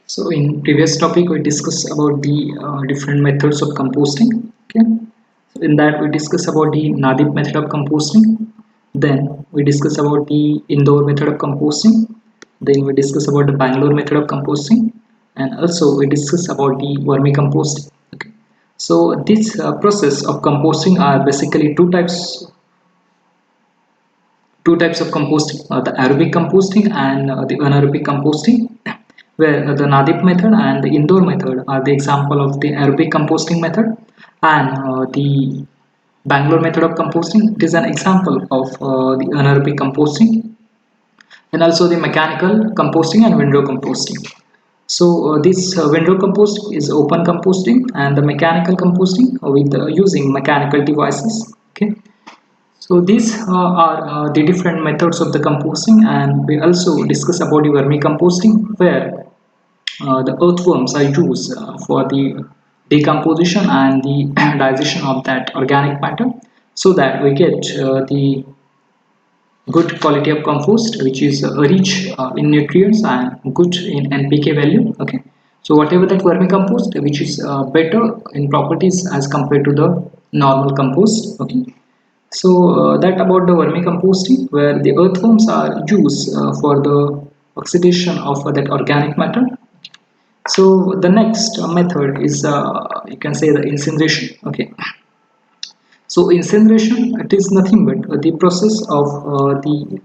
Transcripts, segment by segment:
So in previous topic we discussed about the different methods of composting. Okay. So in that we discussed about the Nadip method of composting. Then we discussed about the Indore method of composting. Then we discussed about the Bangalore method of composting, and also we discussed about the vermicomposting. Okay. So this process of composting are basically two types of composting, the aerobic composting and the anaerobic composting, where the Nadip method and the Indore method are the example of the aerobic composting method, and the Bangalore method of composting, it is an example of the anaerobic composting, and also the mechanical composting and windrow composting. So this windrow composting is open composting, and the mechanical composting with using mechanical devices. Okay. So these are the different methods of the composting, and we also discuss about the vermicomposting, where the earthworms are used for the decomposition and the digestion of that organic matter, so that we get the good quality of compost, which is rich in nutrients and good in NPK value. Okay, so whatever that vermicompost, which is better in properties as compared to the normal compost. Okay, so that about the vermicomposting, where the earthworms are used for the oxidation of that organic matter. So the next method is you can say the incineration. Okay. So incineration, it is nothing but the process of the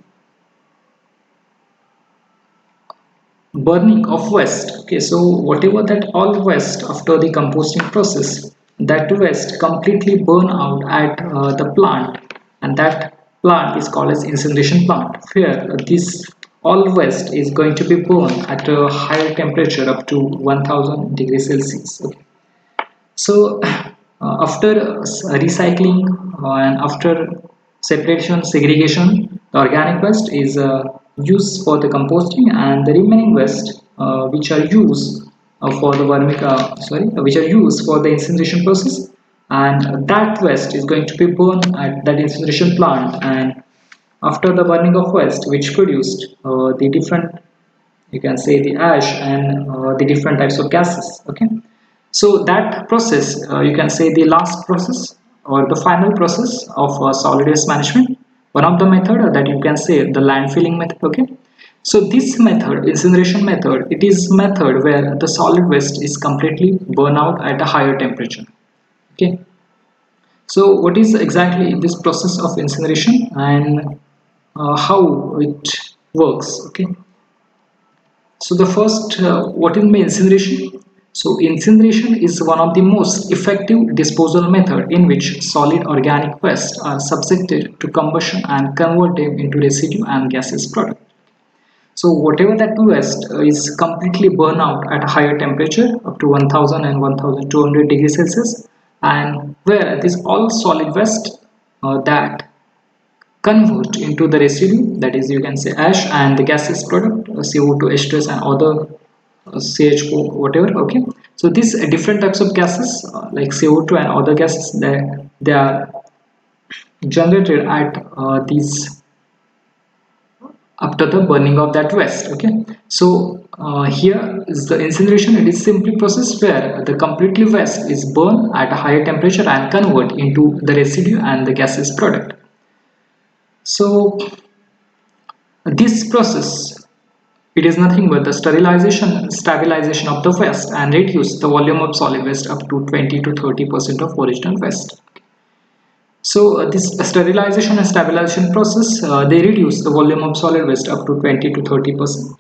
burning of waste. Okay, so whatever that all waste after the composting process, that waste completely burn out at the plant, and that plant is called as incineration plant, where this all waste is going to be burned at a higher temperature up to 1000 degrees Celsius. Okay. So after recycling and after separation, segregation, the organic waste is used for the composting, and the remaining waste which are used for the which are used for the incineration process, and that waste is going to be burned at that incineration plant. And after the burning of waste, which produced the different, you can say, the ash and the different types of gases. Okay, so that process, you can say, the last process or the final process of solid waste management, one of the method that you can say the landfilling method. Okay, so this method, incineration method, it is method where the solid waste is completely burn out at a higher temperature. Okay, so what is exactly this process of incineration, and how it works? Okay, so the first, what is incineration? So incineration is one of the most effective disposal method in which solid organic waste are subjected to combustion and convert them into residue and gaseous product. So whatever that waste is completely burned out at a higher temperature up to 1000 and 1200 degrees Celsius, and where this all solid waste that convert into the residue, that is, you can say, ash and the gaseous product, CO2, H2S and other CHO, whatever. Okay, so these different types of gases like CO2 and other gases, they are generated at these after the burning of that waste. Okay, so here is the incineration. It is simply process where the completely waste is burned at a higher temperature and convert into the residue and the gaseous product. So this process, it is nothing but the stabilization of the waste and reduce the volume of solid waste up to 20 to 30% of original waste. So this sterilization and stabilization process, they reduce the volume of solid waste up to 20 to 30%.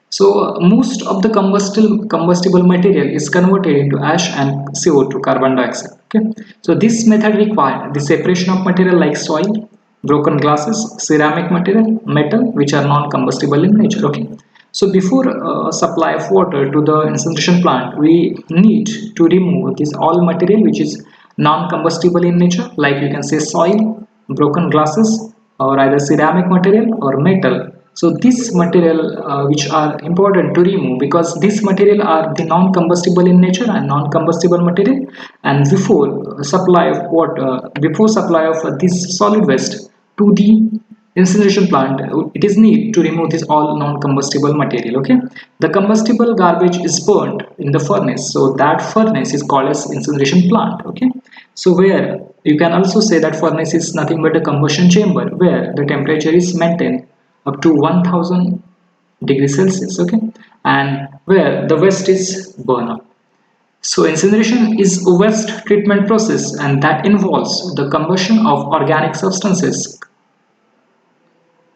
So most of the combustible material is converted into ash and CO2, carbon dioxide. Okay. So this method requires the separation of material like soil, broken glasses, ceramic material, metal, which are non-combustible in nature. Okay. So before supply of water to the incineration plant, we need to remove this all material which is non-combustible in nature, like you can say soil, broken glasses, or either ceramic material or metal. So this material which are important to remove, because this material are the non-combustible in nature and non-combustible material, and before supply of water, before supply of this solid waste to the incineration plant, it is need to remove this all non-combustible material. Okay, the combustible garbage is burnt in the furnace, so that furnace is called as incineration plant. Okay, so where you can also say that furnace is nothing but a combustion chamber where the temperature is maintained up to 1000 degrees Celsius. Okay, and where the waste is burned up. So incineration is a waste treatment process and that involves the combustion of organic substances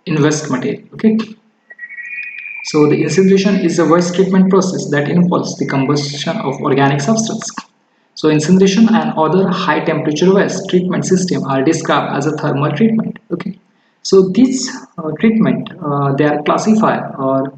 in waste material. Okay, so the incineration is a waste treatment process that involves the combustion of organic substance. So incineration and other high temperature waste treatment system are described as a thermal treatment. Okay, so these treatment they are classified, or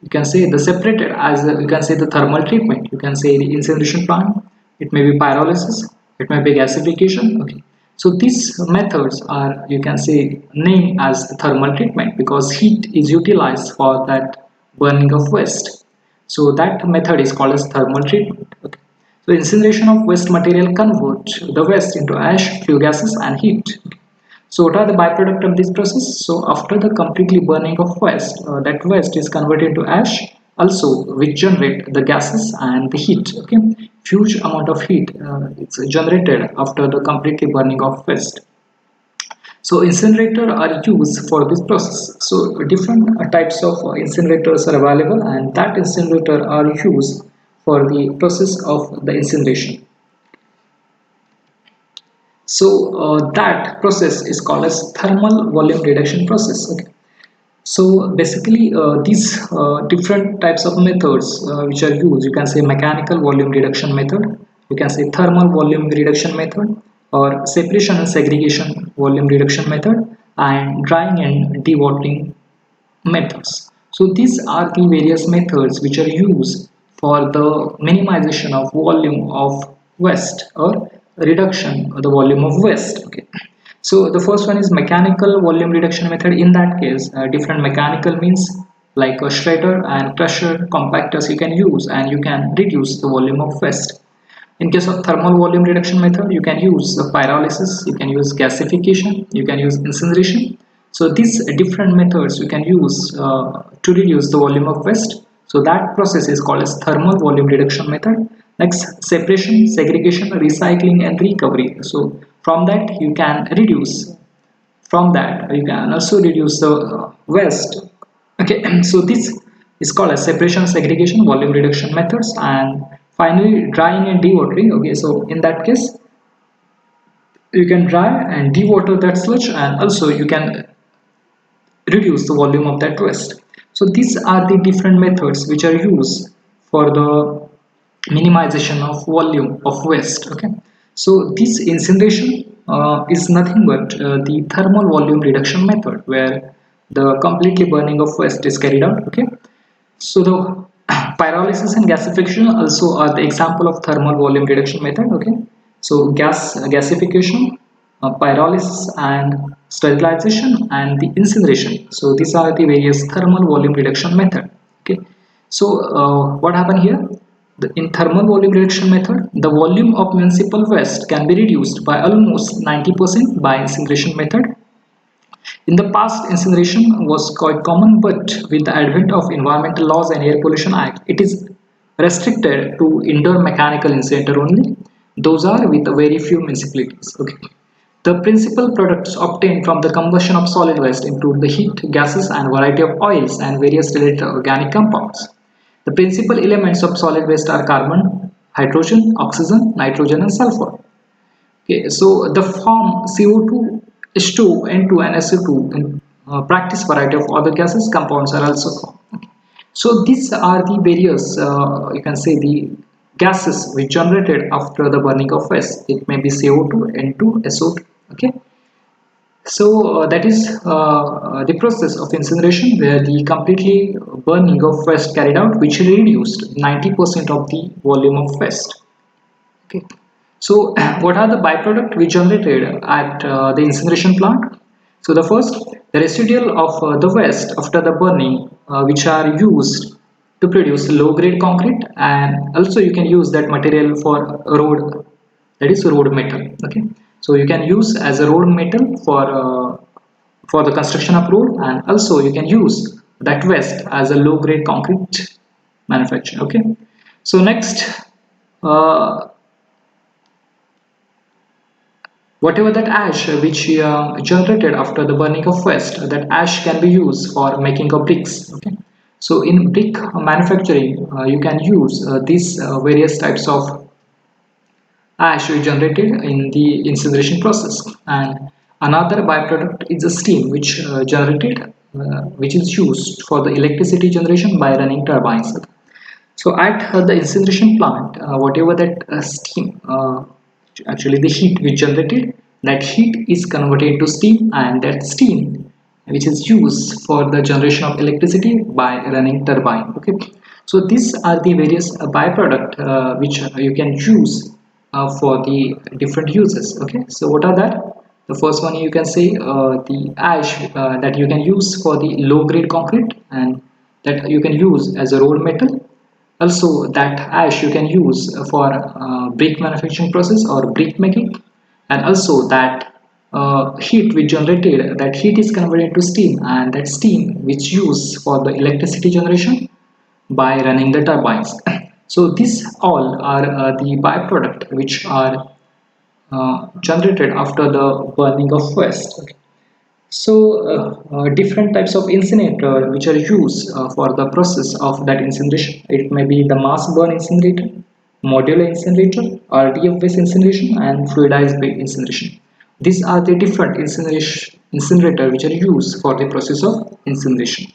you can say the separated as you can say the thermal treatment. You can say the incineration plant. It may be pyrolysis. It may be gasification. Okay, so these methods are, you can say, named as the thermal treatment because heat is utilized for that burning of waste. So that method is called as thermal treatment. Okay. So incineration of waste material converts the waste into ash, flue gases and heat. So what are the byproduct of this process? So after the completely burning of waste, that waste is converted to ash also which generate the gases and the heat. Okay, huge amount of heat it's generated after the completely burning of waste. So incinerator are used for this process. So different types of incinerators are available and that incinerator are used for the process of the incineration. So that process is called as thermal volume reduction process. Okay. So basically these different types of methods which are used, you can say mechanical volume reduction method, you can say thermal volume reduction method, or separation and segregation volume reduction method, and drying and dewatering methods. So these are the various methods which are used for the minimization of volume of waste or reduction of the volume of waste. Okay. So the first one is mechanical volume reduction method. In that case, different mechanical means like a shredder and crusher, compactors you can use and you can reduce the volume of waste. In case of thermal volume reduction method, you can use pyrolysis, you can use gasification, you can use incineration. So these different methods you can use to reduce the volume of waste. So that process is called as thermal volume reduction method. Next, separation, segregation, recycling and recovery. So from that you can reduce, from that you can also reduce the waste. Okay, so this is called as separation, segregation, volume reduction methods. And finally drying and dewatering. Okay, so in that case you can dry and dewater that sludge and also you can reduce the volume of that waste. So these are the different methods which are used for the minimization of volume of waste. Okay, so this incineration is nothing but the thermal volume reduction method where the completely burning of waste is carried out. Okay, so the pyrolysis and gasification also are the example of thermal volume reduction method. Okay, so gasification, pyrolysis and sterilization and the incineration. So these are the various thermal volume reduction method. Okay, so what happened here? In thermal volume reduction method, the volume of municipal waste can be reduced by almost 90% by incineration method. In the past, incineration was quite common, but with the advent of Environmental Laws and Air Pollution Act, it is restricted to indoor mechanical incinerator only. Those are with very few municipalities. Okay. The principal products obtained from the combustion of solid waste include the heat, gases, and variety of oils and various related organic compounds. The principal elements of solid waste are carbon, hydrogen, oxygen, nitrogen, and sulfur. Okay, so the form CO2, H2, N2 and SO2 in practice variety of other gases compounds are also formed. Okay. So these are the various you can say the gases which generated after the burning of waste. It may be CO2, N2, SO2. Okay. So that is the process of incineration where the completely burning of waste carried out which reduced 90% of the volume of waste. Okay. So what are the byproduct we generated at the incineration plant? So the first, the residual of the waste after the burning, which are used to produce low grade concrete, and also you can use that material for road, that is road metal. Okay, so you can use as a road metal for for the construction of road, and also you can use that waste as a low grade concrete manufacturing. Okay, so next, uh, whatever that ash which generated after the burning of waste, that ash can be used for making of bricks. Okay, so in brick manufacturing, you can use these various types of ash we generated in the incineration process. And another byproduct is the steam which is used for the electricity generation by running turbines. So at the incineration plant, whatever that steam, actually the heat we generated, that heat is converted into steam, and that steam which is used for the generation of electricity by running turbine. Okay, so these are the various byproduct which you can use for the different uses. Okay, so what are that? The first one you can say the ash that you can use for the low grade concrete, and that you can use as a road metal. Also that ash you can use for brick manufacturing process or brick making. And also that heat which generated, that heat is converted to steam, and that steam which used for the electricity generation by running the turbines. So these all are the byproduct which are generated after the burning of waste. Okay. So different types of incinerator which are used for the process of that incineration. It may be the mass burn incinerator, modular incinerator, RDF based incineration, and fluidized bed incineration. These are the different incinerator which are used for the process of incineration.